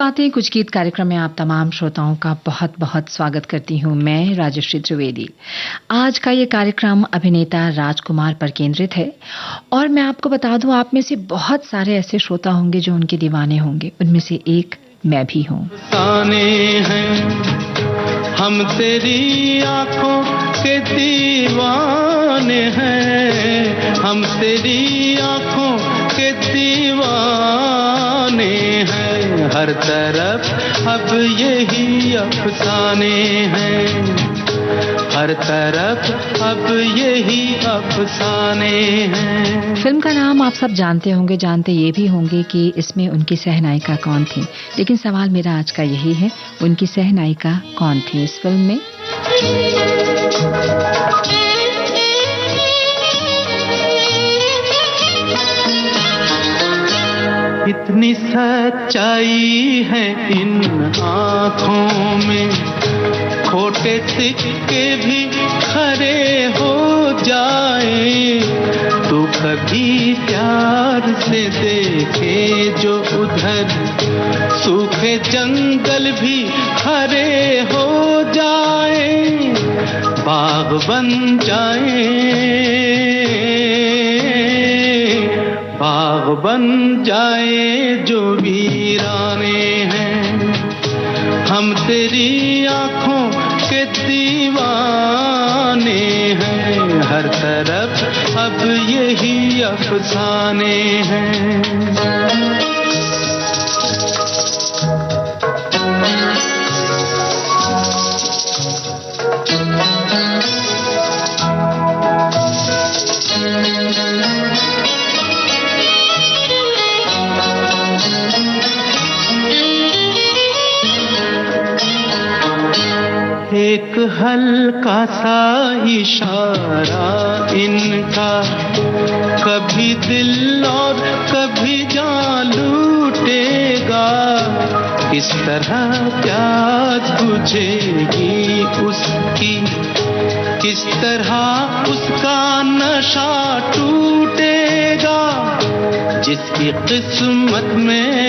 बातें कुछ गीत कार्यक्रम में आप तमाम श्रोताओं का बहुत बहुत स्वागत करती हूं। मैं राजश्री त्रिवेदी। आज का ये कार्यक्रम अभिनेता राजकुमार पर केंद्रित है और मैं आपको बता दूं, आप में से बहुत सारे ऐसे श्रोता होंगे जो उनके दीवाने होंगे। उनमें से एक मैं भी हूं। हम तेरी आंखों के दीवाने हैं, हम तेरी आंखों के दीवाने हैं। हर तरफ अब यही अफसाने हैं, हर तरफ अब यही अफसाने हैं। फिल्म का नाम आप सब जानते होंगे, जानते ये भी होंगे कि इसमें उनकी सहनायिका कौन थी। लेकिन सवाल मेरा आज का यही है, उनकी सहनायिका कौन थी इस फिल्म में? इतनी सच्चाई है इन आँखों में, खोटे सिक्के भी खरे हो जाए। तो कभी प्यार से देखे जो उधर, सूखे जंगल भी हरे हो जाए, बाग बन जाए, बाग बन जाए जो वीराने हैं। हम तेरी आंखों के दीवाने हैं, हर तरफ अब यही अफसाने हैं। एक हल्का सा इशारा इनका, कभी दिल और कभी जान लूटेगा। किस तरह प्यास बुझेगी उसकी, किस तरह उसका नशा टूटेगा। जिसकी किस्मत में,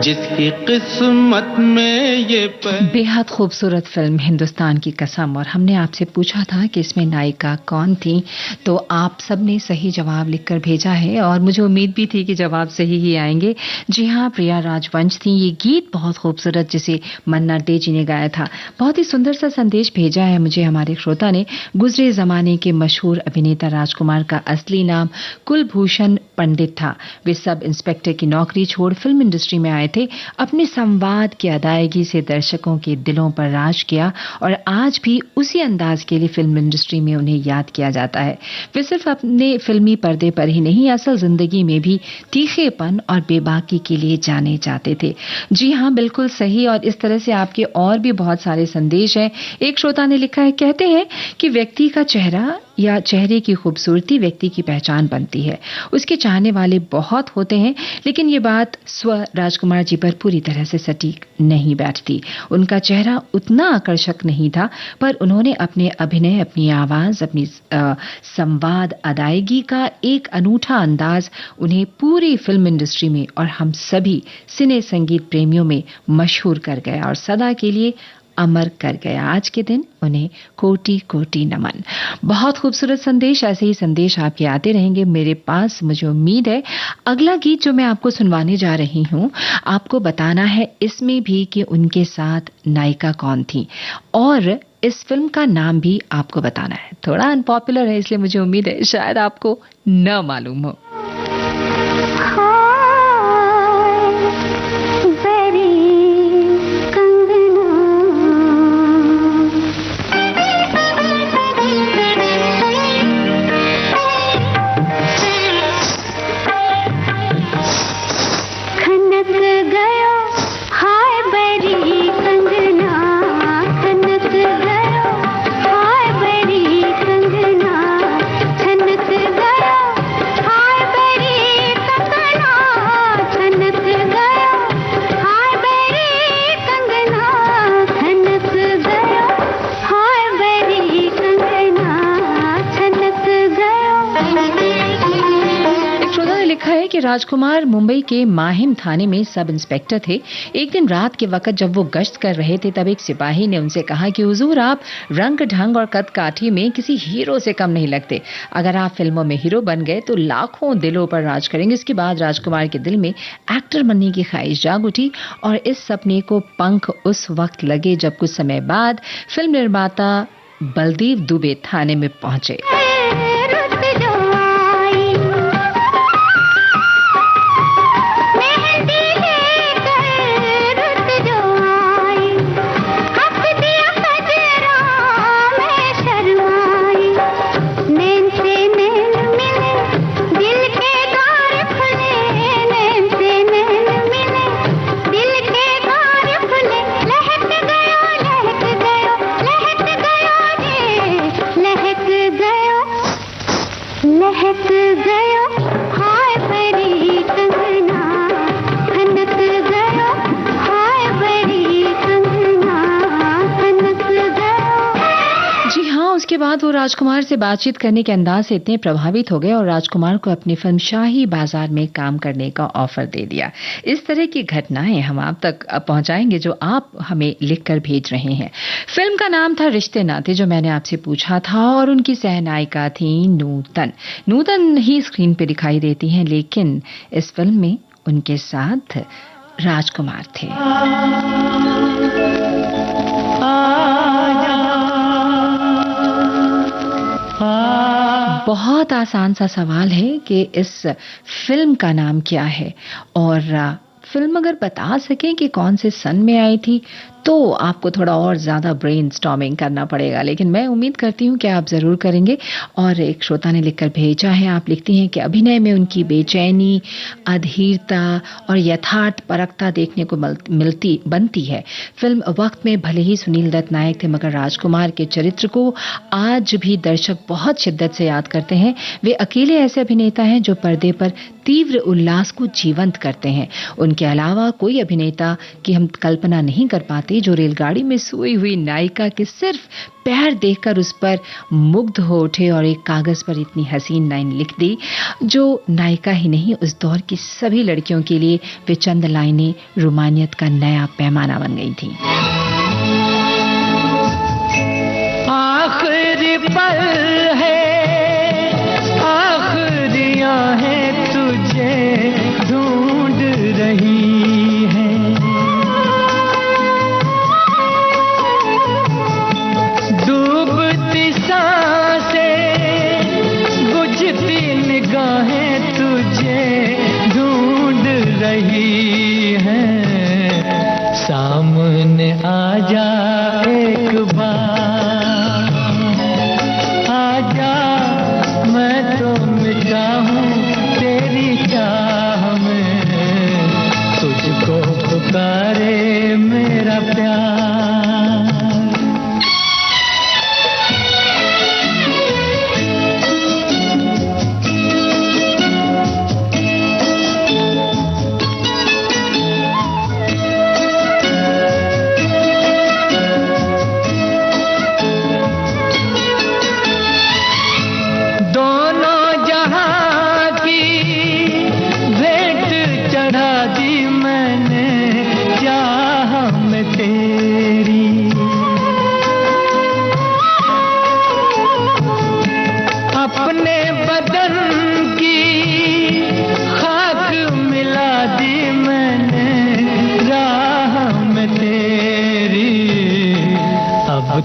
जिसकी किस्मत में ये बेहद खूबसूरत फिल्म हिंदुस्तान की कसम। और हमने आपसे पूछा था कि इसमें नायिका कौन थी, तो आप सबने सही जवाब लिखकर भेजा है और मुझे उम्मीद भी थी कि जवाब सही ही आएंगे। जी हाँ, प्रिया राजवंश थी। ये गीत बहुत खूबसूरत जिसे मन्ना डे जी ने गाया था। बहुत ही सुंदर सा संदेश भेजा है मुझे हमारे श्रोता ने। गुजरे जमाने के मशहूर अभिनेता राजकुमार का असली नाम कुलभूषण पंडित था। वे सब इंस्पेक्टर की नौकरी छोड़ फिल्म इंडस्ट्री में आए थे। अपने संवाद की अदायगी से दर्शकों के दिलों पर राज किया और आज भी उसी अंदाज के लिए फिल्म इंडस्ट्री में उन्हें याद किया जाता है। वे सिर्फ अपने फिल्मी पर्दे पर ही नहीं, असल जिंदगी में भी तीखेपन और बेबाकी के लिए जाने जाते थे। जी हाँ, बिल्कुल सही। और इस तरह से आपके और भी बहुत सारे संदेश हैं। एक श्रोता ने लिखा है, कहते हैं कि व्यक्ति का चेहरा या चेहरे की खूबसूरती व्यक्ति की पहचान बनती है। उसके चाहने वाले बहुत होते हैं, लेकिन ये बात स्व राजकुमार जी पर पूरी तरह से सटीक नहीं बैठती। उनका चेहरा उतना आकर्षक नहीं था, पर उन्होंने अपने अभिनय, अपनी आवाज, अपनी संवाद अदायगी का एक अनूठा अंदाज उन्हें पूरी फिल्म इंडस्ट्री में और हम सभी सिने संगीत प्रेमियों में मशहूर कर गया और सदा के लिए अमर कर गया। आज के दिन उन्हें कोटि कोटि नमन। बहुत खूबसूरत संदेश, ऐसे ही संदेश आपके आते रहेंगे मेरे पास, मुझे उम्मीद है। अगला गीत जो मैं आपको सुनवाने जा रही हूं, आपको बताना है इसमें भी कि उनके साथ नायिका कौन थी और इस फिल्म का नाम भी आपको बताना है। थोड़ा अनपॉपुलर है, इसलिए मुझे उम्मीद है शायद आपको न मालूम हो। हाय कि राजकुमार मुंबई के माहिम थाने में सब इंस्पेक्टर थे। एक दिन रात के वक्त जब वो गश्त कर रहे थे तब एक सिपाही ने उनसे कहा कि हुजूर, आप रंग ढंग और कद काठी में किसी हीरो से कम नहीं लगते। अगर आप फिल्मों में हीरो बन गए तो लाखों दिलों पर राज करेंगे। इसके बाद राजकुमार के दिल में एक्टर बनने की ख्वाहिश जाग उठी और इस सपने को पंख उस वक्त लगे जब कुछ समय बाद फिल्म निर्माता बलदेव दुबे थाने में पहुंचे। उसके बाद वो राजकुमार से बातचीत करने के अंदाज से इतने प्रभावित हो गए और राजकुमार को अपनी फिल्म शाही बाजार में काम करने का ऑफर दे दिया। इस तरह की घटनाएं हम आप तक पहुंचाएंगे जो आप हमें लिखकर भेज रहे हैं। फिल्म का नाम था रिश्ते नाते, जो मैंने आपसे पूछा था, और उनकी सहनायिका थी नूतन। नूतन ही स्क्रीन पे दिखाई देती हैं, लेकिन इस फिल्म में उनके साथ राजकुमार थे। बहुत आसान सा सवाल है कि इस फिल्म का नाम क्या है, और फिल्म अगर बता सकें कि कौन से सन में आई थी तो आपको थोड़ा और ज़्यादा ब्रेनस्टॉर्मिंग करना पड़ेगा, लेकिन मैं उम्मीद करती हूँ कि आप ज़रूर करेंगे। और एक श्रोता ने लिखकर भेजा है, आप लिखती हैं कि अभिनय में उनकी बेचैनी, अधीरता और यथार्थ परखता देखने को बनती है। फिल्म वक्त में भले ही सुनील दत्त नायक थे, मगर राजकुमार के चरित्र को आज भी दर्शक बहुत शिद्दत से याद करते हैं। वे अकेले ऐसे अभिनेता हैं जो पर्दे पर तीव्र उल्लास को जीवंत करते हैं। उनके अलावा कोई अभिनेता की हम कल्पना नहीं कर पाते जो रेलगाड़ी में सोई हुई नायिका के सिर्फ पैर देखकर उस पर मुग्ध हो उठे और एक कागज पर इतनी हसीन लाइन लिख दी जो नायिका ही नहीं, उस दौर की सभी लड़कियों के लिए वे चंद लाइनें रोमानियत का नया पैमाना बन गई थी। आखिरी पल है, आखिरियां हैं, तुझे ढूंढ रही है। डूबती सांसें, बुझती निगाहें तुझे ढूंढ रही हैं। सामने आ जा एक बार, आजा, मैं तो मिटा हूँ तेरी चाह में, तुझको पुकारे मेरा प्यार।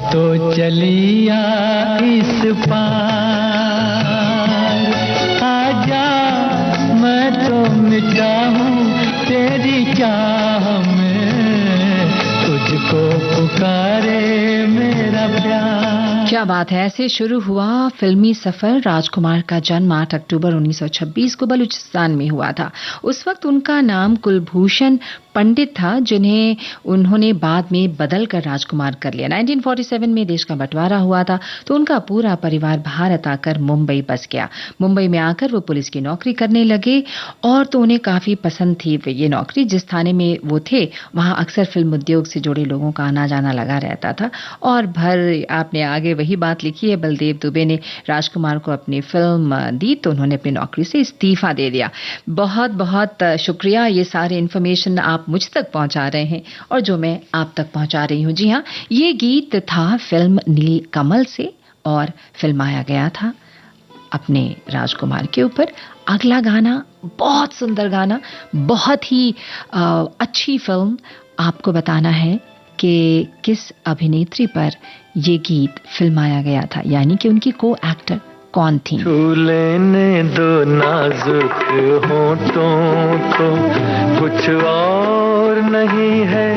तो चलिया इस पार, आजा, मैं तो मिटा हूँ तेरी चाह में, तुझको पुकारे मेरा प्यार। क्या बात है। ऐसे शुरू हुआ फिल्मी सफर। राजकुमार का जन्म 8 अक्टूबर 1926 को बलूचिस्तान में हुआ था। उस वक्त उनका नाम कुलभूषण पंडित था, जिन्हें उन्होंने बाद में बदलकर राजकुमार कर लिया। 1947 में देश का बंटवारा हुआ था तो उनका पूरा परिवार भारत आकर मुंबई बस गया। मुंबई में आकर वो पुलिस की नौकरी करने लगे और तो उन्हें काफी पसंद थी ये नौकरी। जिस थाने में वो थे वहां अक्सर फिल्म उद्योग से जुड़े लोगों का आना जाना लगा रहता था। और भर आपने आगे वही बात लिखी है। बलदेव दुबे ने राजकुमार को अपनी फिल्म दी तो उन्होंने अपनी नौकरी से इस्तीफा दे दिया। बहुत बहुत शुक्रिया, ये सारे इन्फॉर्मेशन आप मुझ तक पहुंचा रहे हैं और जो मैं आप तक पहुंचा रही हूं। जी हाँ, ये गीत था फिल्म नील कमल से और फिल्माया गया था अपने राजकुमार के ऊपर। अगला गाना, बहुत सुंदर गाना, बहुत ही अच्छी फिल्म। आपको बताना है कि किस अभिनेत्री पर ये गीत फिल्माया गया था, यानी कि उनकी को एक्टर कौन थी। छू लेने दो नाजुक होठों को, कुछ और नहीं है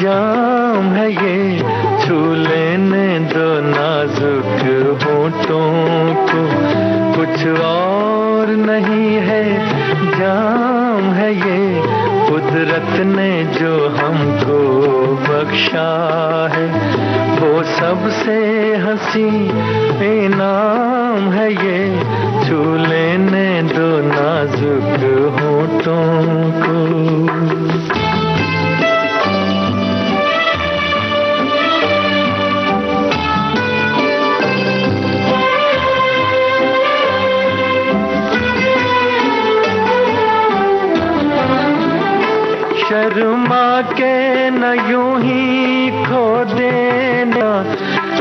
जाम है ये। छू लेने दो नाजुक होठों को, कुछ और नहीं है जाम है ये। कुदरत ने जो हमको बख्शा है वो सबसे हंसी इनाम है ये। छू लेने दो नाजुक होठों को। शर्मा के न यूं ही खो देना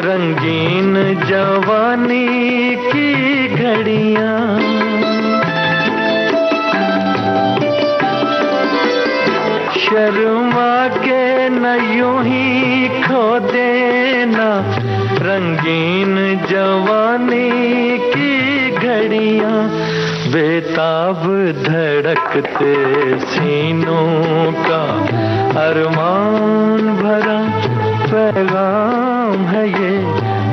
रंगीन जवानी की घड़ियां। शर्मा के न यूं ही खो देना रंगीन जवानी की घड़ियां। बेताब धड़कते सीनों का अरमान भरा पैगाम है ये।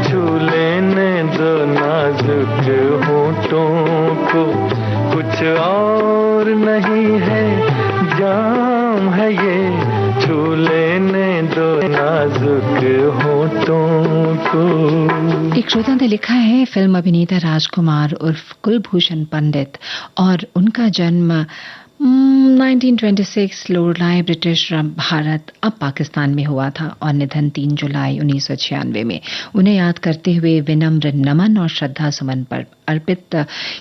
छू लेने दो नाजुक होठों को, कुछ और नहीं है जाम है ये। छू लेने दो नाजुक होठों को। एक श्रोता ने लिखा है, फिल्म अभिनेता राजकुमार उर्फ कुलभूषण पंडित और उनका जन्म 1926 लोरलाई ब्रिटिश भारत अब पाकिस्तान में हुआ था और निधन 3 जुलाई 1996 में। उन्हें याद करते हुए विनम्र नमन और श्रद्धा सुमन पर अर्पित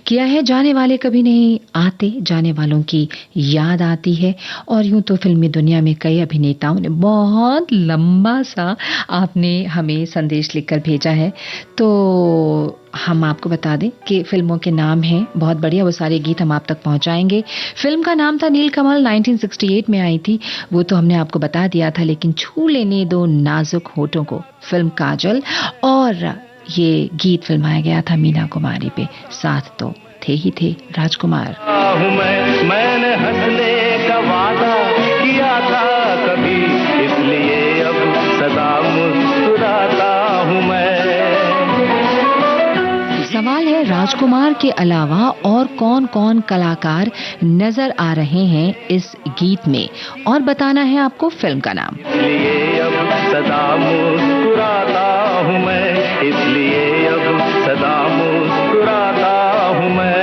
किया है। जाने वाले कभी नहीं आते, जाने वालों की याद आती है। और यूं तो फिल्मी दुनिया में कई अभिनेताओं ने, बहुत लंबा सा आपने हमें संदेश लिखकर भेजा है, तो हम आपको बता दें कि फिल्मों के नाम हैं, बहुत बढ़िया, वो सारे गीत हम आप तक पहुंचाएंगे। फिल्म का नाम था नीलकमल, 1968 में आई थी, वो तो हमने आपको बता दिया था। लेकिन छू लेने दो नाजुक होठों को, फिल्म काजल, और ये गीत फिल्माया गया था मीना कुमारी पे। साथ तो थे ही थे राजकुमार। मैंने हंसने का वादा किया था कभी, इसलिए अब सदा मुस्कुराता हूँ मैं। सवाल है, राजकुमार के अलावा और कौन कौन कलाकार नजर आ रहे हैं इस गीत में, और बताना है आपको फिल्म का नाम। इसलिए अब सदा मुस्कुराता हूँ मैं, इसलिए अब सदा मुस्कुराता हूँ मैं।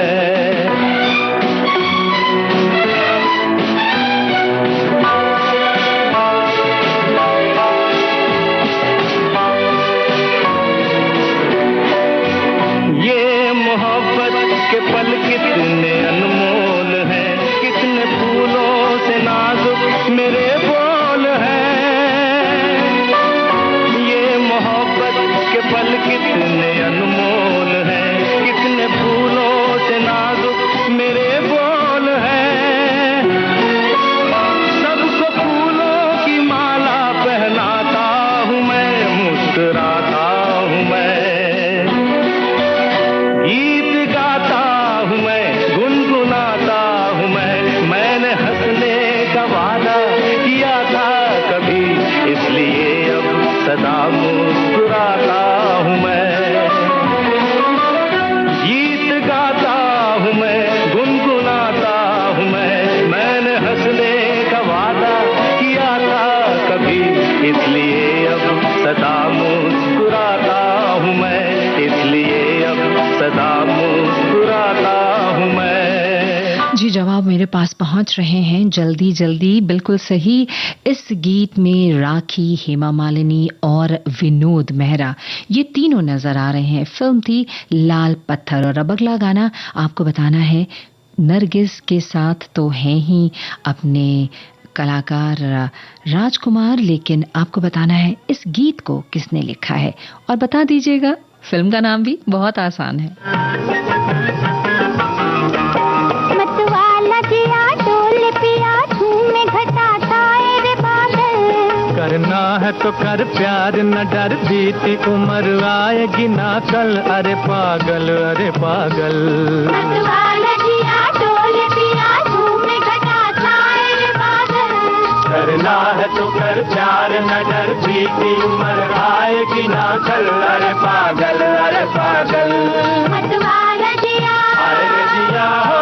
ये मोहब्बत के पल कितने अनमोल हैं, कितने फूलों से नाजुक मेरे बोल हैं। मेरे पास पहुंच रहे हैं जल्दी जल्दी, बिल्कुल सही। इस गीत में राखी, हेमा मालिनी और विनोद मेहरा ये तीनों नजर आ रहे हैं। फिल्म थी लाल पत्थर। और अब अगला गाना आपको बताना है, नरगिस के साथ तो हैं ही अपने कलाकार राजकुमार, लेकिन आपको बताना है इस गीत को किसने लिखा है। और बता दीजिएगा, फिल्म का नाम भी बहुत आसान है। मतवाला जिया डोल पिया झूमे घटा छाए रे बादल। करना है तो कर प्यार, न डर बीती उम्र आएगी ना कल। अरे पागल, अरे पागल। मतवाला जिया डोल पिया झूमे घटा छाए रे बादल। करना है तो कर प्यार, न डर बीती उम्र आएगी ना कल। अरे पागल, अरे पागल। मतवाला जिया अरे जिया हो।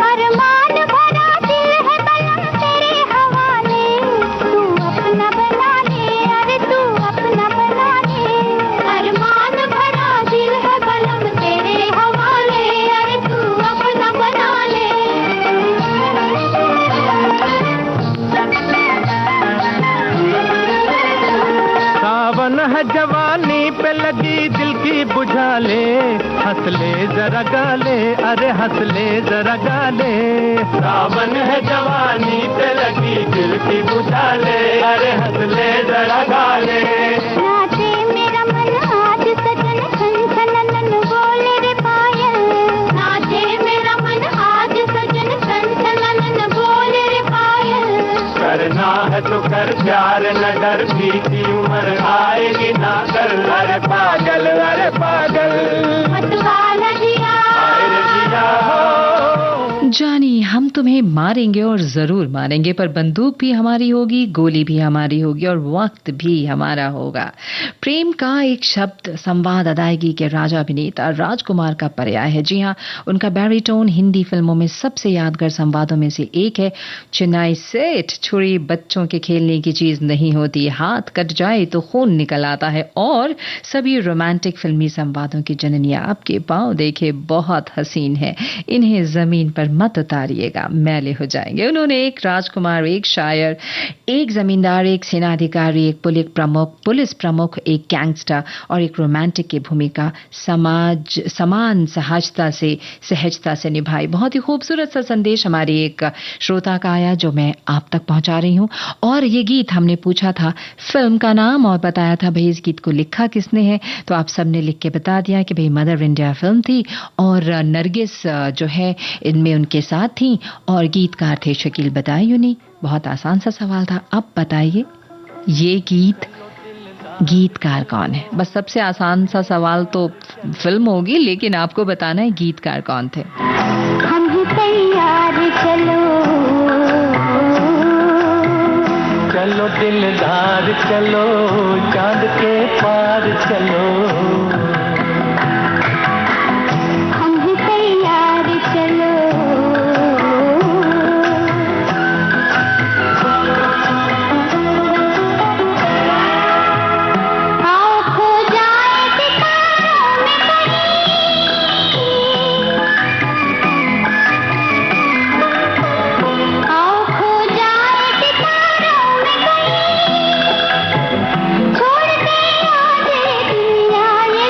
अरमान भरा दिल है बलम तेरे हवाले। तू अपना बना ले, अरे तू अपना बना ले। अरमान भरा दिल है बलम तेरे हवाले, अरे तू अपना बना ले। सावन है जवानी पे लगी दिल की बुझा ले। हंस ले जरा गाले, अरे हंस ले जरा गाले। सावन है जवानी पे लगी दिल की बुझा ले। अरे हंस ले जरा गाले। नाचे मेरा मन आज सजन खन खनन बोले रे पायल। नाचे मेरा मन आज सजन खन खनन बोले रे पायल। करना है तो कर प्यार, न डर बीती उम्र आएगी ना कर। अरे पागल, अरे पागल। मतवाला जिया अरे जिया हो। जानी, हम तुम्हें मारेंगे और जरूर मारेंगे, पर बंदूक भी हमारी होगी, गोली भी हमारी होगी और वक्त भी हमारा होगा। प्रेम का एक शब्द संवाद अदायगी के राजा अभिनेता राजकुमार का पर्याय है। जी हाँ, उनका बैरिटोन हिंदी फिल्मों में सबसे यादगार संवादों में से एक है। चेन्नई सेठ, छुरी बच्चों के खेलने की चीज नहीं होती, हाथ कट जाए तो खून निकल आता है। और सभी रोमांटिक फिल्मी संवादों की जननी आपके पांव देखे बहुत हसीन है, इन्हें जमीन पर मत उतारिएगा, मैले हो जाएंगे। उन्होंने एक राजकुमार, एक शायर, एक जमींदार, एक सेनाधिकारी, एक पुलिस प्रमुख, एक गैंगस्टर और एक रोमांटिक की भूमिका समान सहजता से निभाई। बहुत ही खूबसूरत सा संदेश हमारी एक श्रोता का आया, जो मैं आप तक पहुंचा रही हूं। और ये गीत हमने पूछा था फिल्म का नाम और बताया था भाई इस गीत को लिखा किसने है, तो आप सबने लिख के बता दिया कि भाई मदर इंडिया फिल्म थी और नरगिस जो है इनमें उनके साथ थी और गीतकार थे शकील बदायूनी। बहुत आसान सा सवाल था। अब बताइए ये गीतकार कौन है? बस सबसे आसान सा सवाल तो फिल्म होगी, लेकिन आपको बताना है गीतकार कौन थे। हम ही तैयार चलो। चलो दिलदार चलो, चांद के पार चलो। हम ही तैयार चलो। आओ खो जाए सितारों में कहीं। आओ खो जाए सितारों में कहीं। छोड़ के आजे दुनिया ये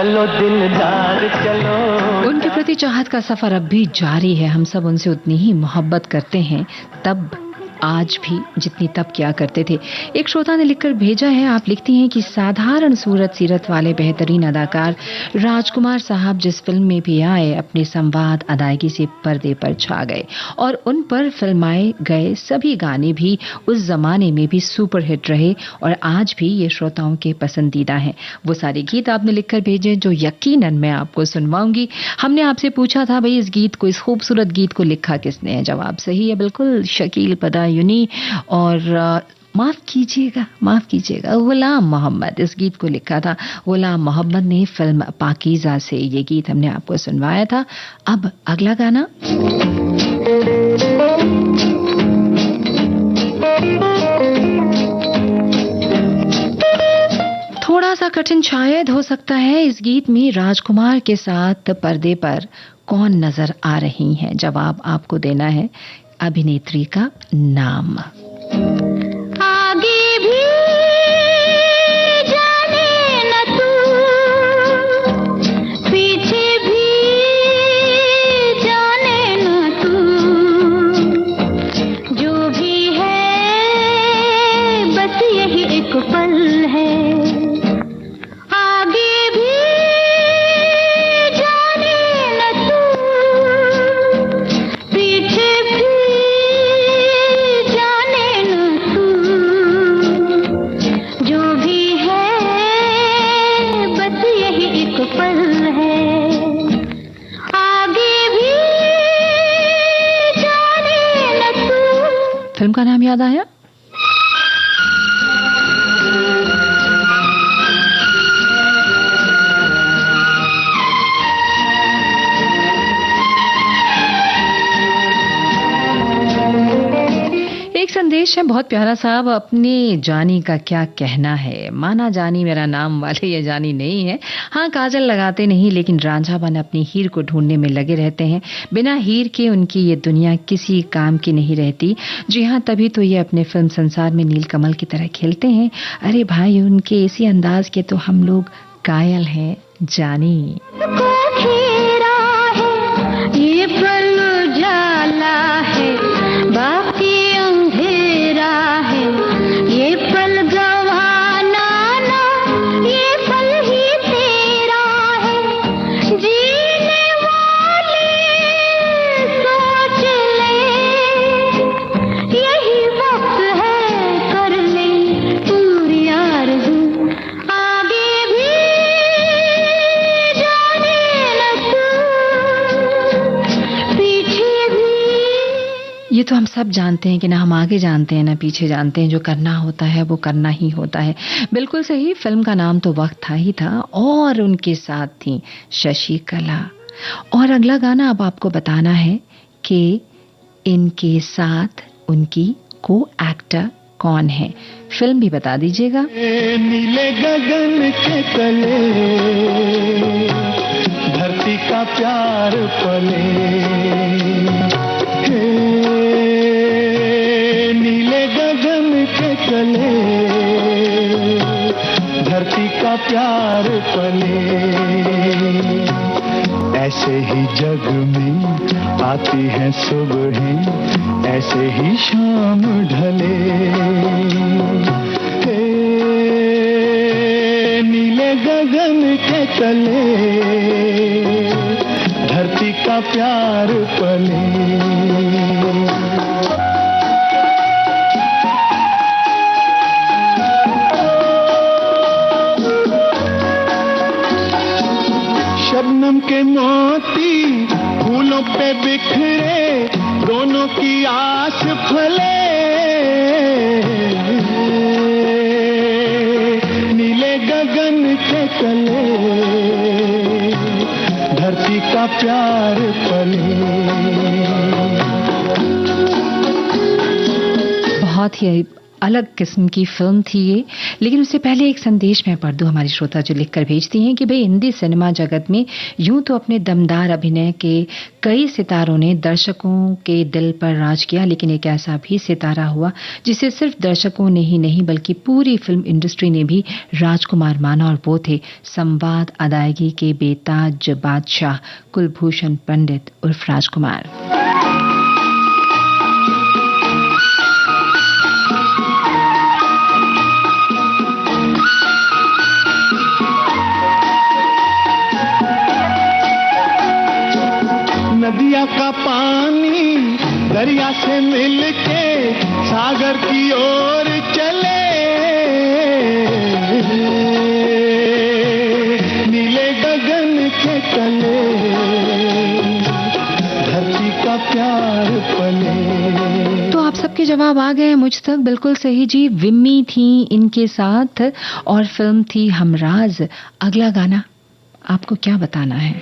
चलो दिलदार चलो। उनके प्रति चाहत का सफर अब भी जारी है। हम सब उनसे उतनी ही मोहब्बत करते हैं तब आज भी जितनी तब किया करते थे। एक श्रोता ने लिखकर भेजा है, आप लिखती हैं कि साधारण सूरत सीरत वाले बेहतरीन अदाकार राजकुमार साहब जिस फिल्म में भी आए अपने संवाद अदायगी से पर्दे पर छा गए और उन पर फिल्माए गए सभी गाने भी उस जमाने में भी सुपर हिट रहे और आज भी ये श्रोताओं के पसंदीदा हैं। वो सारे गीत आपने लिखकर भेजे जो यकीनन मैं आपको सुनवाऊंगी। हमने आपसे पूछा था भाई इस गीत को, इस खूबसूरत गीत को लिखा किसने है? जवाब सही है बिल्कुल, शकील पदायूनी। और माफ कीजिएगा गुलाम मोहम्मद इस गीत को लिखा था। गुलाम मोहम्मद ने फिल्म पाकीज़ा से ये गीत हमने आपको सुनवाया था। अब अगला गाना थोड़ा सा कठिन शायद हो सकता है। इस गीत में राजकुमार के साथ पर्दे पर कौन नजर आ रही हैं? जवाब आपको देना है अभिनेत्री का नाम। आगे भी जाने न तू, पीछे भी जाने न तू, जो भी है बस यही एक पल है। फिल्म का नाम याद आया? एक संदेश है बहुत प्यारा साहब, अपने जानी का क्या कहना है। माना जानी मेरा नाम वाले ये जानी नहीं है। हाँ काजल लगाते नहीं लेकिन रांझा बन अपनी हीर को ढूंढने में लगे रहते हैं। बिना हीर के उनकी ये दुनिया किसी काम की नहीं रहती। जी हाँ, तभी तो ये अपने फिल्म संसार में नीलकमल की तरह खेलते हैं। अरे भाई उनके इसी अंदाज के तो हम लोग कायल हैं जानी। ये पल जाला है बाकी अंधेरा है, ये पल गवाना ना ये पल ही तेरा है। जीने वाले सोच ले यही वक्त है कर ले पूरी आरज़ू। आगे भी जाने न तू, पीछे भी। ये तो हम सब जानते हैं कि ना हम आगे जानते हैं ना पीछे जानते हैं। जो करना होता है वो करना ही होता है। बिल्कुल सही। फिल्म का नाम तो वक्त था ही था और उनके साथ थी शशि कला। और अगला गाना अब आपको बताना है कि इनके साथ उनकी को एक्टर कौन है। फिल्म भी बता दीजिएगा। नीले गगन के तले धरती का प्यार पले, नीले गगन के तले धरती का प्यार पले। ऐसे ही जग में आती हैं सुबहें, ऐसे ही शाम ढले। नीले गगन के तले धरती का प्यार पले। शबनम के मोती फूलों पे बिखरे, दोनों की आस फले। नीले गगन के तले धरती का प्यार पले। बहुत ही अलग किस्म की फिल्म थी ये। लेकिन उससे पहले एक संदेश मैं पढ़ दूं, हमारी श्रोता जो लिखकर भेजती हैं कि भाई हिंदी सिनेमा जगत में यूं तो अपने दमदार अभिनय के कई सितारों ने दर्शकों के दिल पर राज किया, लेकिन एक ऐसा भी सितारा हुआ जिसे सिर्फ दर्शकों ने ही नहीं बल्कि पूरी फिल्म इंडस्ट्री ने भी राजकुमार माना, और वो थे संवाद अदायगी के बेताज बादशाह कुलभूषण पंडित उर्फ राजकुमार। नदिया का पानी दरिया से मिलके सागर की ओर चले, नीले गगन के तले धरती का प्यार पले। तो आप सबके जवाब आ गए मुझ तक, बिल्कुल सही जी। विम्मी थी इनके साथ और फिल्म थी हमराज। अगला गाना आपको क्या बताना है?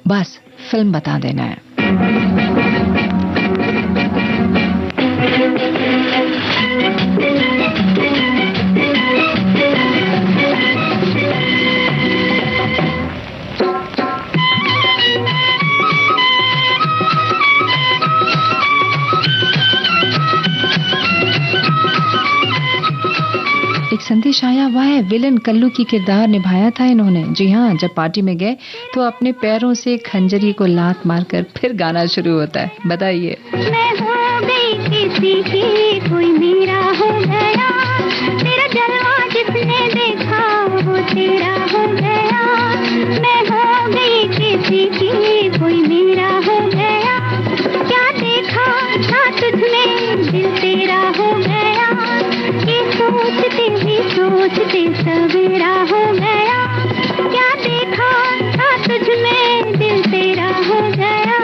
बस फिल्म बता देना है। एक संदेश आया हुआ है, विलन कल्लू की किरदार निभाया था इन्होंने। जी हाँ, जब पार्टी में गए तो अपने पैरों से खंजरी को लात मारकर फिर गाना शुरू होता है। बताइए। मैं हो गई किसी की, कोई मेरा हो गया, तेरा जलवा जिसने देखा वो तेरा हो गया। मैं हो गई किसी की, कोई मेरा हो गया, क्या देखा था तुझमें दिल तेरा हो गया, ये सोचते ही सोचते सवेरा हो गया, क्या देखा था तुझमें दिल तेरा हो गया,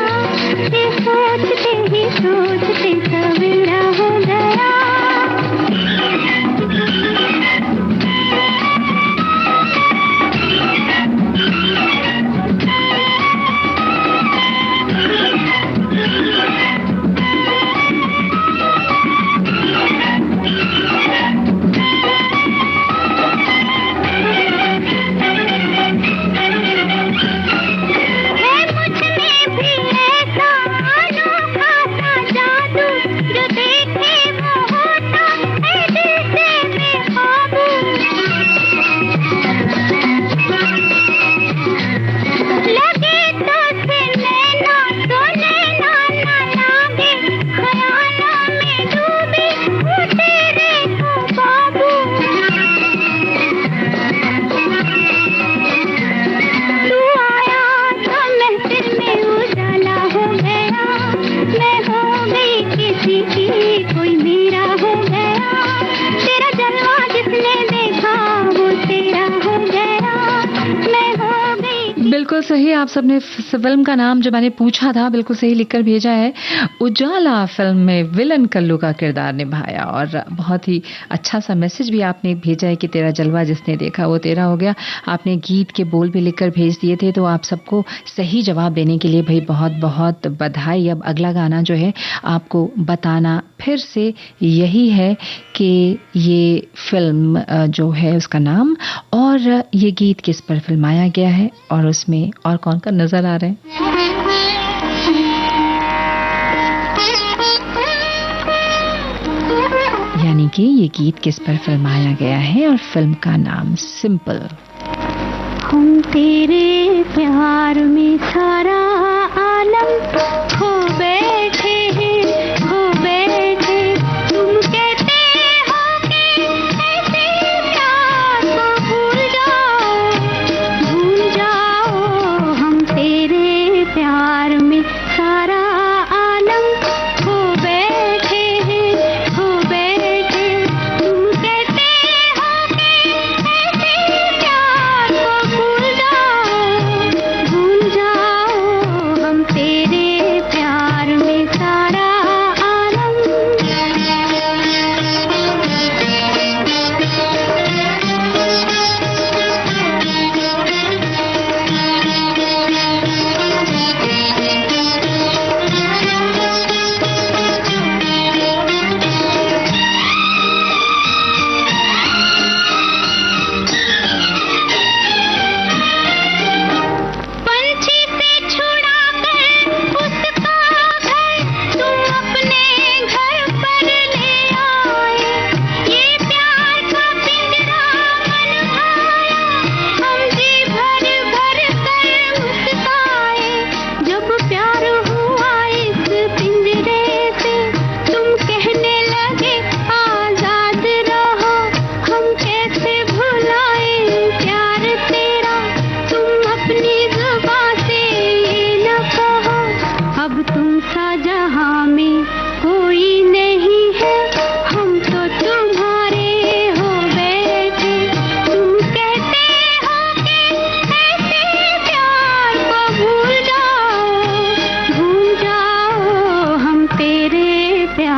ये सोचते ही सोचते सवेरा हो गया। बिल्कुल सही। आप सबने फिल्म का नाम जो मैंने पूछा था बिल्कुल सही लिखकर भेजा है। उजाला फिल्म में विलन कल्लू का किरदार निभाया, और बहुत ही अच्छा सा मैसेज भी आपने भेजा है कि तेरा जलवा जिसने देखा वो तेरा हो गया। आपने गीत के बोल भी लिखकर भेज दिए थे, तो आप सबको सही जवाब देने के लिए भाई बहुत बहुत बधाई। अब अगला गाना जो है आपको बताना फिर से यही है कि ये फिल्म जो है उसका नाम और ये गीत किस पर फिल्माया गया है और उसमें और कौन कौन नजर आ रहे हैं। यानी कि ये गीत किस पर फिल्माया गया है और फिल्म का नाम सिंपल। हम तेरे प्यार में सारा आलम खो बैठे हैं, खो बैठे। तुम कहते हो कि ऐसे प्यार को भूल जाओ, हम तेरे प्यार में सारा आलम खो बैठे हैं, खो बैठे। तुम कहते हो कि ऐसे प्यार को भूल जाओ,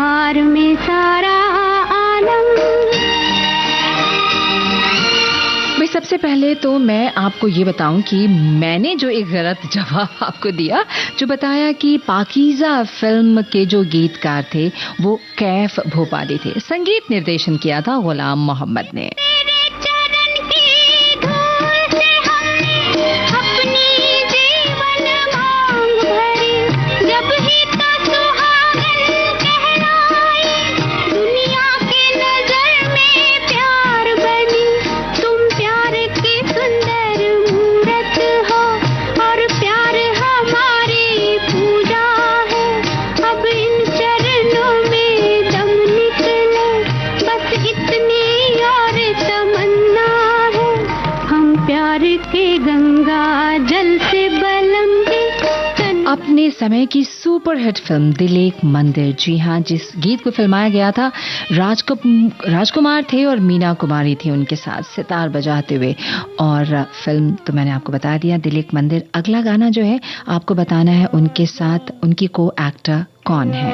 बहार में सारा आलम। भाई सबसे पहले तो मैं आपको ये बताऊं कि मैंने जो एक गलत जवाब आपको दिया, जो बताया कि पाकीज़ा फिल्म के जो गीतकार थे वो कैफ भोपाली थे। संगीत निर्देशन किया था गुलाम मोहम्मद ने। अपने समय की सुपरहिट फिल्म दिल एक मंदिर, जी हाँ, जिस गीत को फिल्माया गया था राजकुमार थे और मीना कुमारी थी उनके साथ सितार बजाते हुए। और फिल्म तो मैंने आपको बता दिया, दिल एक मंदिर। अगला गाना जो है आपको बताना है उनके साथ उनकी को एक्टर कौन है।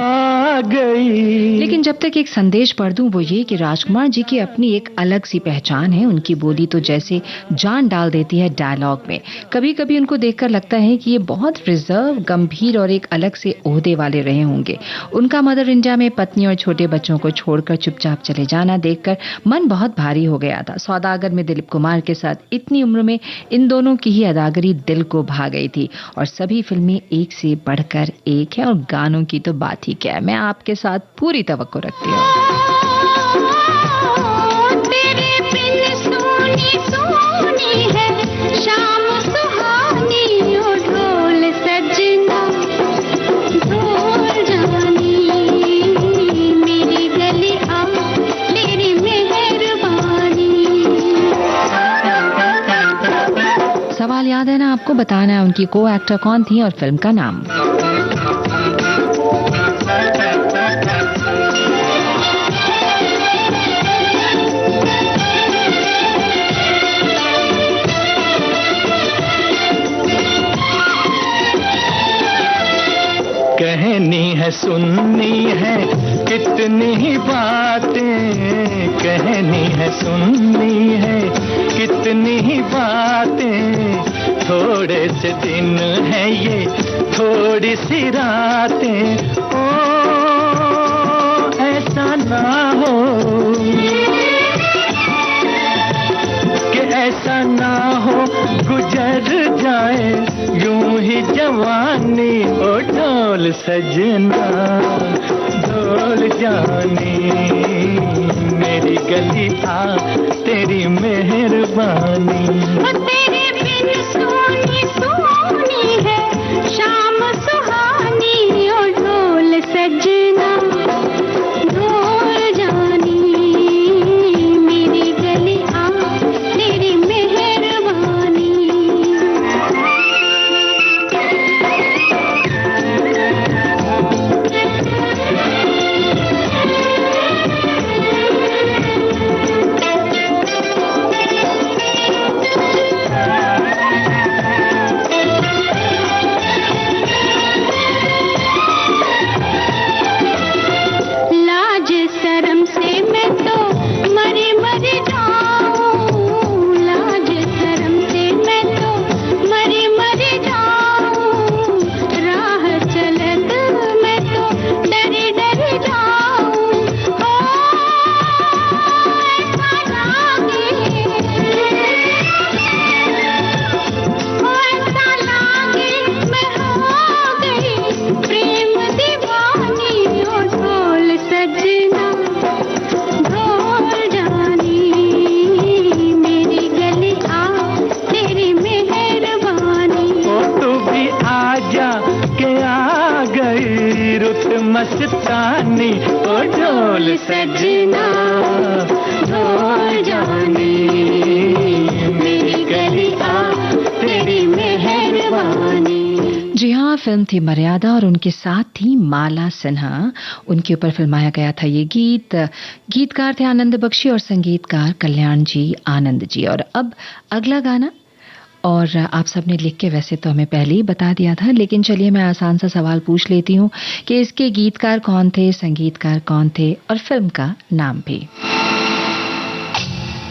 लेकिन जब तक एक संदेश पढ़ दूं वो ये कि राजकुमार जी की अपनी एक अलग सी पहचान है। उनकी बोली तो जैसे जान डाल देती है डायलॉग में। कभी कभी उनको देखकर लगता है कि ये बहुत रिजर्व, गंभीर और एक अलग से ओहदे वाले रहे होंगे। उनका मदर इंडिया में पत्नी और छोटे बच्चों को छोड़कर चुपचाप चले जाना देखकर मन बहुत भारी हो गया था। सौदागर में दिलीप कुमार के साथ इतनी उम्र में इन दोनों की ही अदाकारी दिल को भा गई थी। और सभी फिल्में एक से बढ़कर एक है और गानों की तो बात ही क्या है। मैं आपके साथ पूरी तवक्को रखती हूँ। तेरे बिन सोनी सोनी है शाम सुहानी, ओ ढोल सजना ढोल जानी, मेरी गली आ तेरी मेहरबानी। सवाल याद है ना आपको? बताना है उनकी को एक्टर कौन थी और फिल्म का नाम। कहनी है सुननी है कितनी ही बातें, कहनी है सुननी है कितनी ही बातें, थोड़े से दिन है ये थोड़ी सी रातें, ओ ऐसा ना हो कि ऐसा ना हो गुजर जाए यूं ही जवानी, ओ ढोल सजना ढोल जानी, मेरी गली आ तेरी मेहरबानी। तेरे बिन सोनी सोनी है शाम सुहानी, ओ ढोल सजना ढोल जानी, मेरी गली आ तेरी मेहरबानी। मस्तानी, ओ ढोल सजना ढोल जानी, मेरी गली आ तेरी मेहरबानी। जी हाँ, फिल्म थी मर्यादा और उनके साथ थी माला सिन्हा। उनके ऊपर फिल्माया गया था ये गीत। गीतकार थे आनंद बख्शी और संगीतकार कल्याण जी आनंद जी। और अब अगला गाना और आप सबने लिख के वैसे तो हमें पहले ही बता दिया था, लेकिन चलिए मैं आसान सा सवाल पूछ लेती हूँ कि इसके गीतकार कौन थे, संगीतकार कौन थे और फिल्म का नाम भी।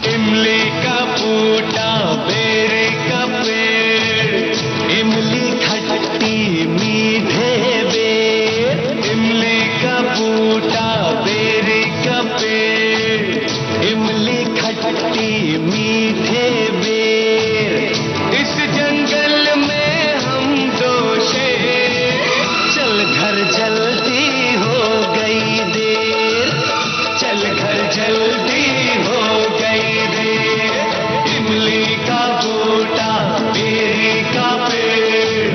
इमली का फूटा बेरी का पेड़, इमली खट्टी मीठे बेर, इमली का फूटा बेरी का पेड़, इमली खट्टी मीठे बेर, इस जंगल में हम दो शेर, चल घर जल्दी हो गई देर, चल घर जल्दी हो गई देर, इमली का बूटा बेरी का पेड़,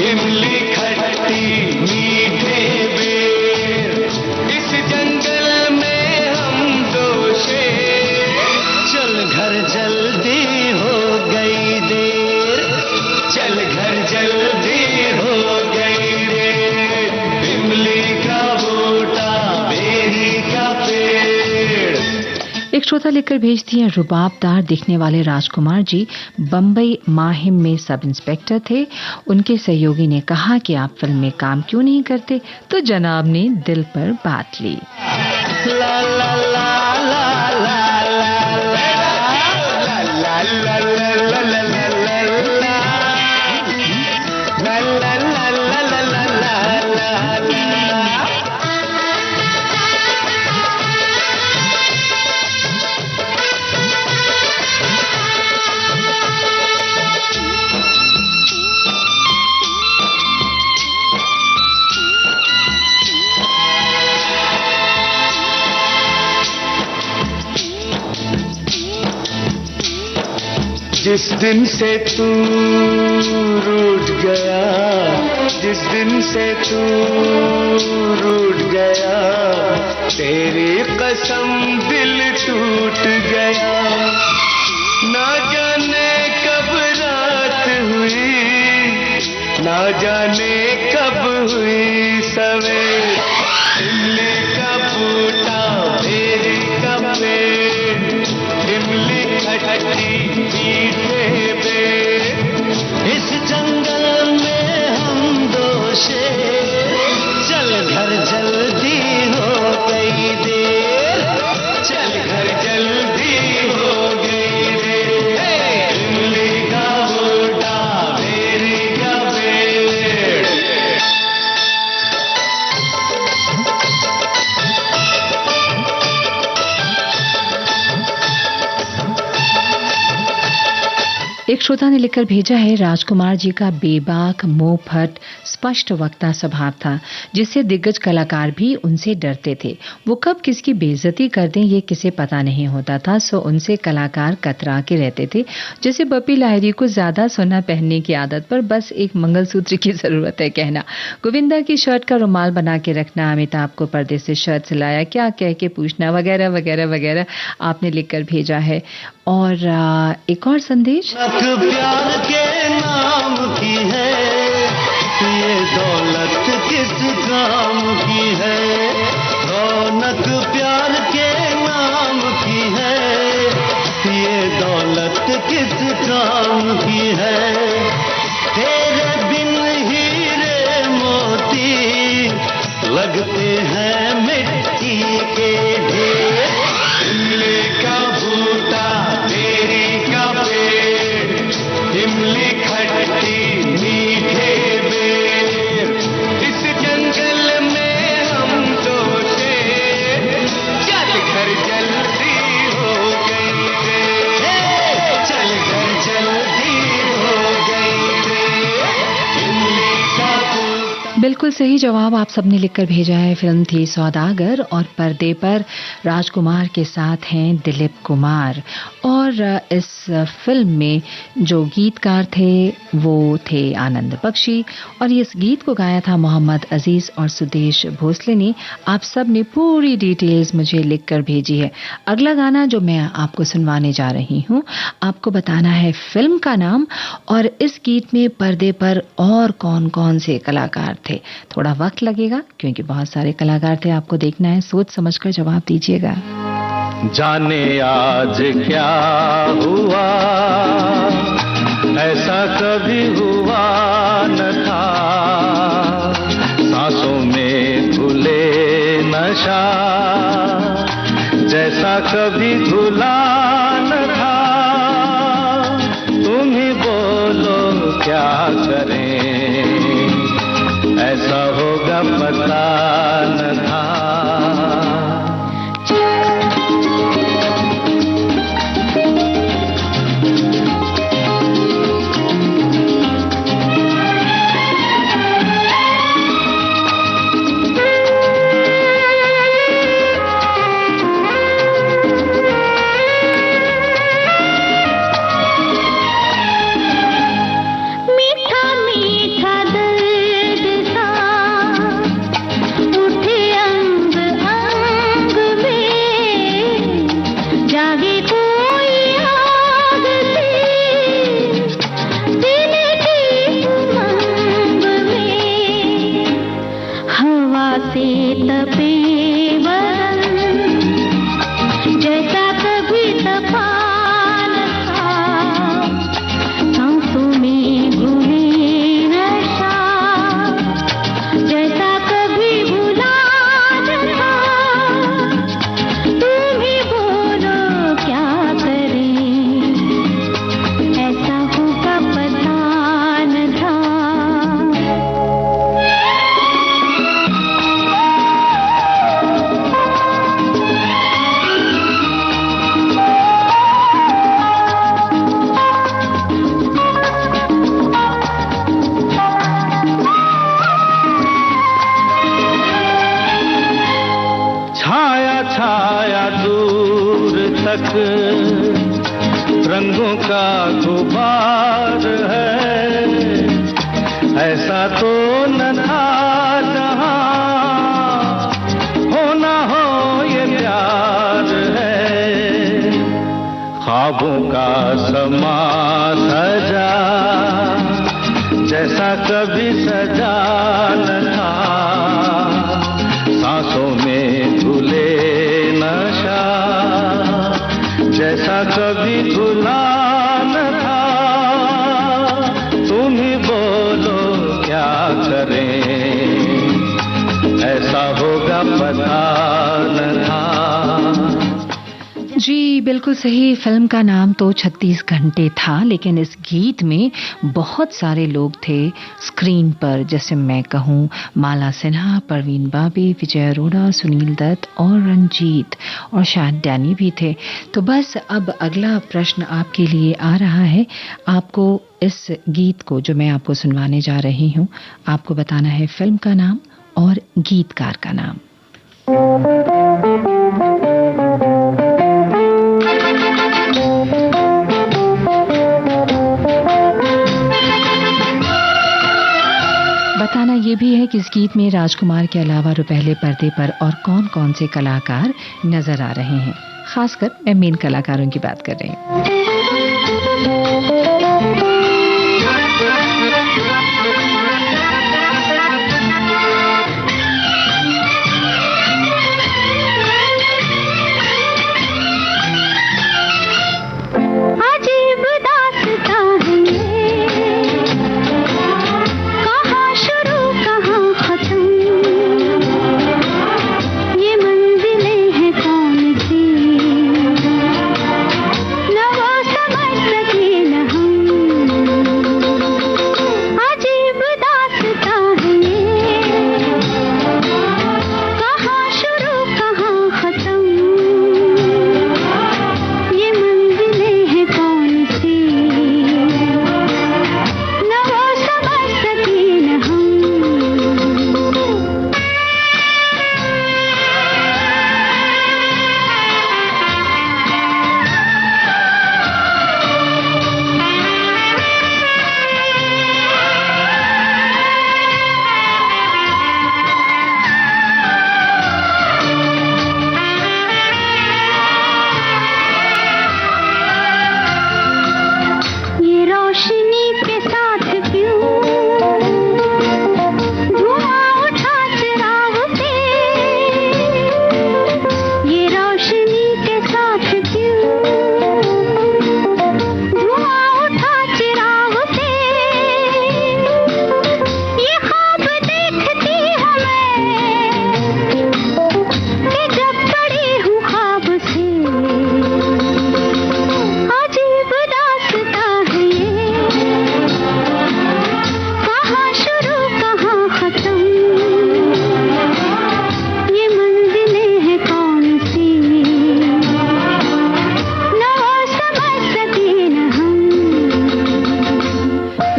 इमली खट्टी मीठे बेर, इस जंगल में हम दो शेर, चल घर जल्दी हो गई देर, चल घर जल्दी हो गई देर, इमली का बूटा बेरी का पेड़। एक श्रोता लिखकर भेजती हैं, रुबाबदार दिखने वाले राजकुमार जी बम्बई माहिम में सब इंस्पेक्टर थे। उनके सहयोगी ने कहा कि आप फिल्म में काम क्यों नहीं करते, तो जनाब ने दिल पर बात ली। ला ला ला ला ला जिस दिन से तू रूठ गया, जिस दिन से तू रूठ गया, तेरी कसम दिल टूट गया, ना जाने कब रात हुई, ना जाने कब हुई सवेर, इमली का बूटा बेरी का पेड़, इमली खट्टी मीठे बेर, इस जंगल में हम दो शेर, चल घर जल्दी हो गई देर, चल घर जल्दी हो गई देर, इमली का बूटा बेरी का पेड़। एक श्रोता ने लिखकर भेजा है, राजकुमार जी का बेबाक, मुंहफट, स्पष्ट वक्ता स्वभाव था, जिससे दिग्गज कलाकार भी उनसे डरते थे। वो कब किसकी बेइज्जती कर दें ये किसे पता नहीं होता था, सो उनसे कलाकार कतरा के रहते थे। जैसे बप्पी लाहिरी को ज्यादा सोना पहनने की आदत पर बस एक मंगलसूत्र की जरूरत है कहना, गोविंदा की शर्ट का रुमाल बना के रखना, अमिताभ को पर्दे से शर्ट सिलाया क्या कह के पूछना, वगैरह वगैरह वगैरह आपने लिखकर भेजा है। और एक और संदेश, प्यार के नाम की है, ये दौलत किस काम की है, रौनक प्यार के नाम की है, ये दौलत किस काम की है, तेरे बिन हीरे मोती लगते हैं मिट्टी के ढेर, इमली का बूटा बेरी का पेड़, इमली खट्टी मीठे बेर, इस जंगल में हम दो शेर, चल घर जल्दी हो गई देर, चल घर जल्दी हो गई देर, इमली का बूटा। बिल्कुल सही जवाब आप सबने लिखकर भेजा है। फिल्म थी सौदागर और पर्दे पर राजकुमार के साथ हैं दिलीप कुमार। और इस फिल्म में जो गीतकार थे वो थे आनंद बख्शी और इस गीत को गाया था मोहम्मद अजीज और सुदेश भोसले ने। आप सब ने पूरी डिटेल्स मुझे लिखकर भेजी है। अगला गाना जो मैं आपको सुनवाने जा रही हूँ, आपको बताना है फिल्म का नाम और इस गीत में पर्दे पर और कौन कौन से कलाकार थे। थोड़ा वक्त लगेगा क्योंकि बहुत सारे कलाकार थे, आपको देखना है, सोच समझकर जवाब दीजिएगा। जाने आज क्या हुआ, ऐसा कभी हुआ न था, सांसों में घुले नशा जैसा कभी घुला न था। तुम ही बोलो क्या करें, ऐसा होगा पता न था। रंगों का गुबार है, ऐसा तो न था जहां हो ना हो ये प्यार है। ख्वाबों का समा सजा जैसा कभी सजा न था, सांसों में घुले नशा जैसा कभी घुला न था। तुम ही बोलो क्या करें, ऐसा होगा पता न था। जी बिल्कुल सही। फिल्म का नाम तो 36 घंटे था, लेकिन इस गीत में बहुत सारे लोग थे स्क्रीन पर, जैसे मैं कहूँ माला सिन्हा, परवीन बाबी, विजय अरोड़ा, सुनील दत्त और रंजीत, और शायद डैनी भी थे। तो बस अब अगला प्रश्न आपके लिए आ रहा है। आपको इस गीत को जो मैं आपको सुनवाने जा रही हूँ, आपको बताना है फिल्म का नाम और गीतकार का नाम। बताना ये भी है कि इस गीत में राजकुमार के अलावा पहले पर्दे पर और कौन कौन से कलाकार नजर आ रहे हैं। खासकर मैं मेन कलाकारों की बात कर रही हूँ। न वो समझ सके न हम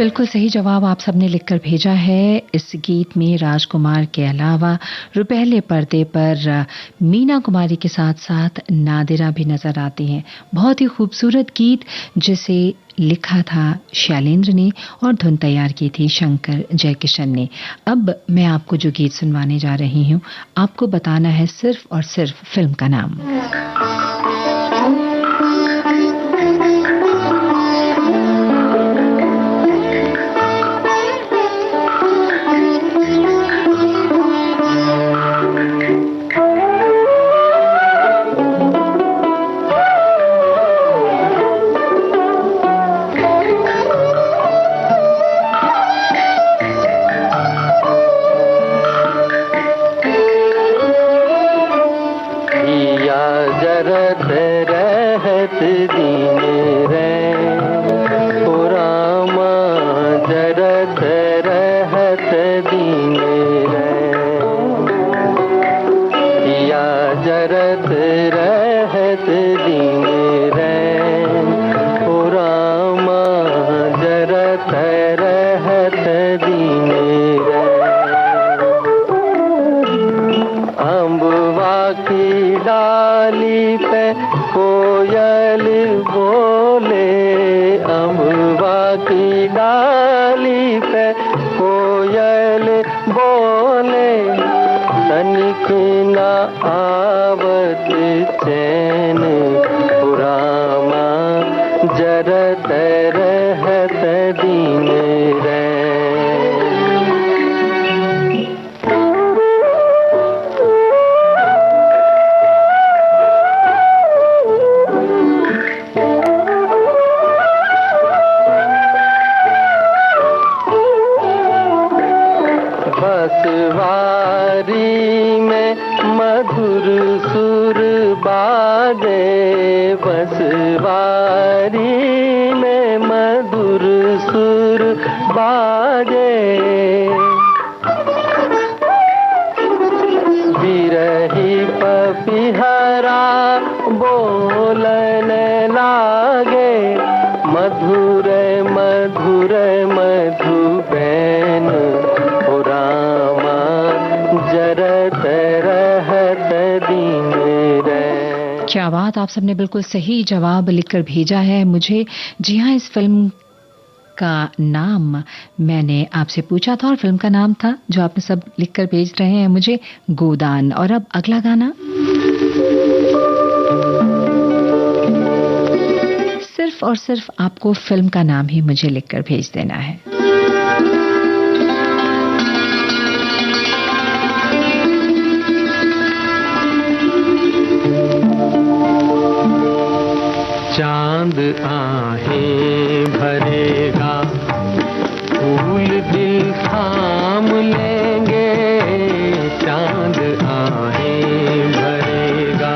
बिल्कुल सही जवाब आप सबने लिखकर भेजा है। इस गीत में राजकुमार के अलावा रुपहले पर्दे पर मीना कुमारी के साथ साथ नादिरा भी नजर आती हैं। बहुत ही खूबसूरत गीत जिसे लिखा था शैलेंद्र ने और धुन तैयार की थी शंकर जयकिशन ने। अब मैं आपको जो गीत सुनवाने जा रही हूँ, आपको बताना है सिर्फ और सिर्फ फिल्म का नाम। क्या बात, आप सबने बिल्कुल सही जवाब लिखकर भेजा है मुझे। जी हाँ, इस फिल्म का नाम मैंने आपसे पूछा था और फिल्म का नाम था जो आपने सब लिखकर भेज रहे हैं मुझे, गोदान। और अब अगला गाना सिर्फ और सिर्फ आपको फिल्म का नाम ही मुझे लिखकर भेज देना है। चांद आहें भरेगा, फूल दिल थाम लेंगे। चांद आहें भरेगा,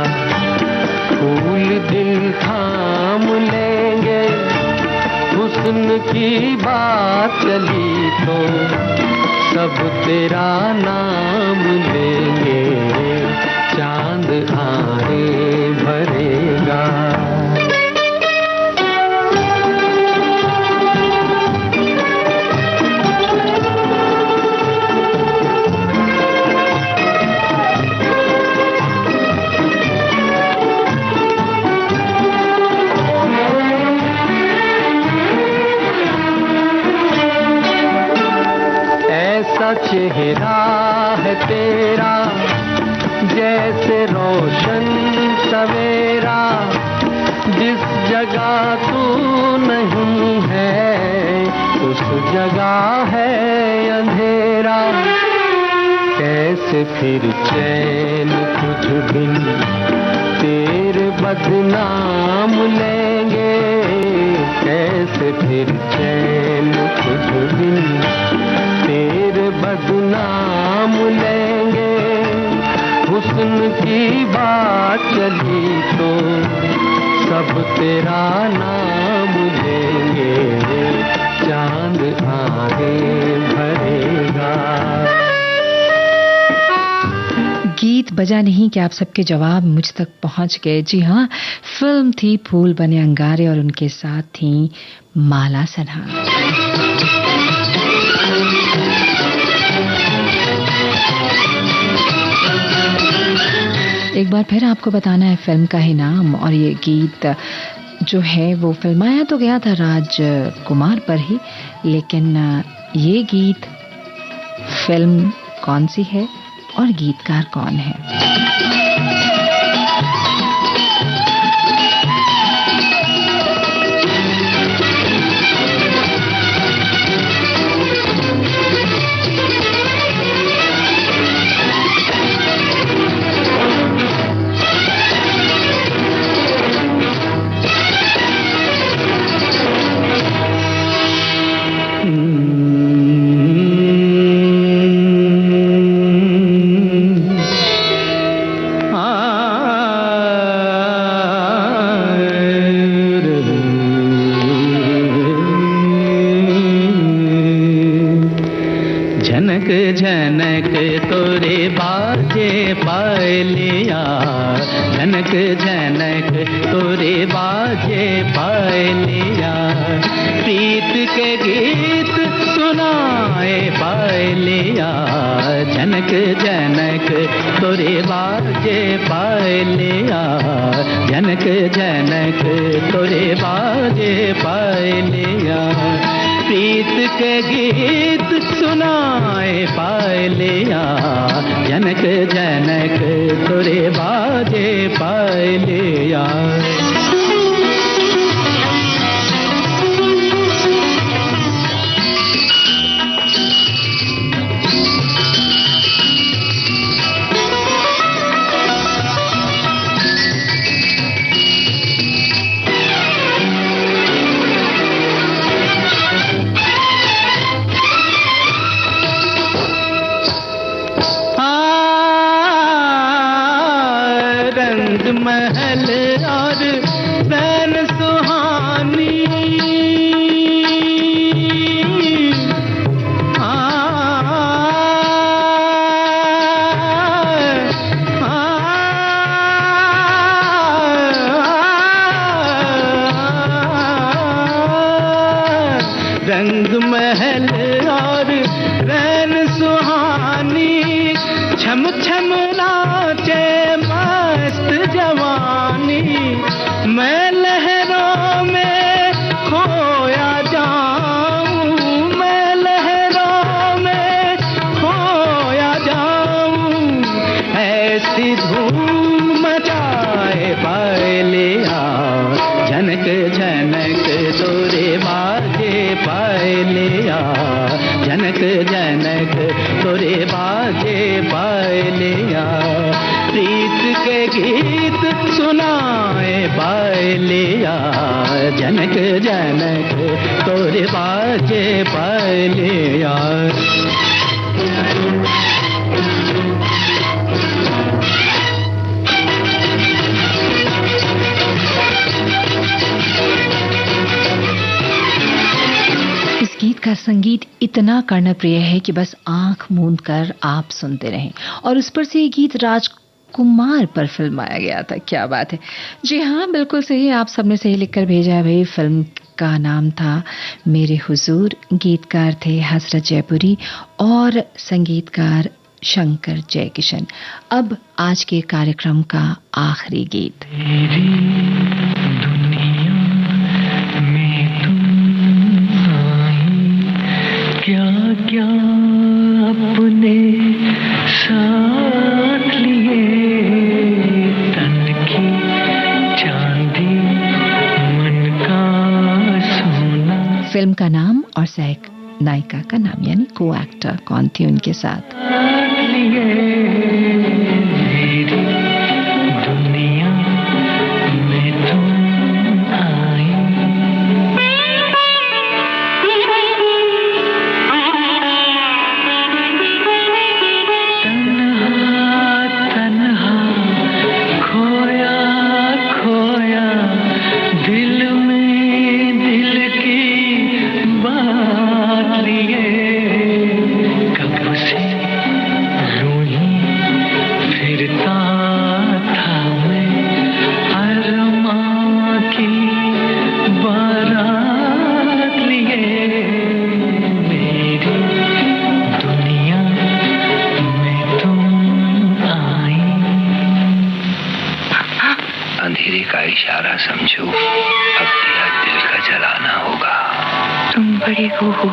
फूल दिल थाम लेंगे। हुस्न की बात चली तो सब तेरा नाम लेंगे। चांद आहें भरेगा। चेहरा है तेरा जैसे रोशन सवेरा। जिस जगह तू नहीं है उस जगह है अंधेरा। कैसे फिर चैन तुझ बिन तेरे बदनाम लेंगे। कैसे फिर चैन तुझ बिन तेरे बदनाम लेंगे। हुस्न की बात चली तो सब तेरा नाम लेंगे। चांद आहें भरेगा। गीत बजा नहीं कि आप सबके जवाब मुझ तक पहुंच गए। जी हाँ, फिल्म थी फूल बने अंगारे और उनके साथ थी माला सन्हा। एक बार फिर आपको बताना है फिल्म का ही नाम, और ये गीत जो है वो फिल्माया तो गया था राजकुमार पर ही, लेकिन ये गीत फिल्म कौन सी है और गीतकार कौन है? झनक तोरे बाजे पायलिया, झनक झनक तोरे बाजे पायलिया, प्रीत के गीत सुनाए पायलिया, झनक झनक तोरे बाजे पायलिया, झनक झनक तोरे बाजे पायलिया, प्रीत के गीत सुनाए पायलिया, जनक जनक तोरे बाजे पायलिया। महल और बैन सुहानी, रंग महल और बैन सुहानी, छम छम नाचे मस्त जवानी, मैं लहरों में खोया जाऊं, मैं लहरों में खोया जाऊं, ऐसी धूम मचाए पायलिया, झनक झनक तोरे बाजे पायलिया, झनक झनक तोरे बाजे पायलिया, प्रीत के गीत सुनाए पायलिया, जनक जनक तोरे बाजे पायलिया। इस गीत का संगीत इतना कर्णप्रिय है कि बस आंख मूंद कर आप सुनते रहें, और उस पर से ये गीत राजकुमार पर फिल्माया गया था। क्या बात है। जी हाँ, बिल्कुल सही, आप सबने सही लिखकर भेजा है भाई। फिल्म का नाम था मेरे हुजूर, गीतकार थे हसरत जयपुरी और संगीतकार शंकर जयकिशन। अब आज के कार्यक्रम का आखिरी गीत। क्या क्या अपने साथ लिए, तन की चांदी मन का सोना। फिल्म का नाम और सहायक नायिका का नाम यानी को एक्टर कौन थी उनके साथ? अंधेरे का इशारा समझो, अब दिया दिल का जलाना होगा। तुम बड़े वो हो,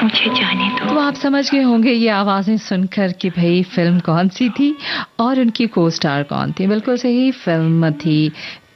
मुझे जाने दो। तो आप समझ गए होंगे ये आवाजें सुनकर कि भाई फिल्म कौन सी थी और उनकी को स्टार कौन थी। बिल्कुल सही, फिल्म थी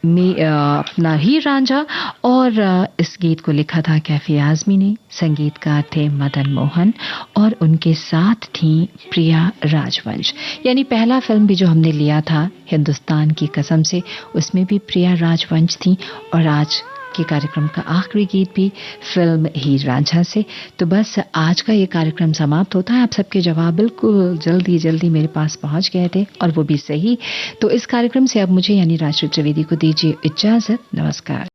अपना हीर रांझा और इस गीत को लिखा था कैफी आजमी ने, संगीतकार थे मदन मोहन और उनके साथ थी प्रिया राजवंश। यानी पहला फिल्म भी जो हमने लिया था हिंदुस्तान की कसम से, उसमें भी प्रिया राजवंश थी और आज के कार्यक्रम का आखिरी गीत भी फिल्म हीर रांझा से। तो बस आज का ये कार्यक्रम समाप्त होता है। आप सबके जवाब बिल्कुल जल्दी जल्दी मेरे पास पहुंच गए थे और वो भी सही। तो इस कार्यक्रम से अब मुझे यानी राजश्री त्रिवेदी को दीजिए इजाजत। नमस्कार।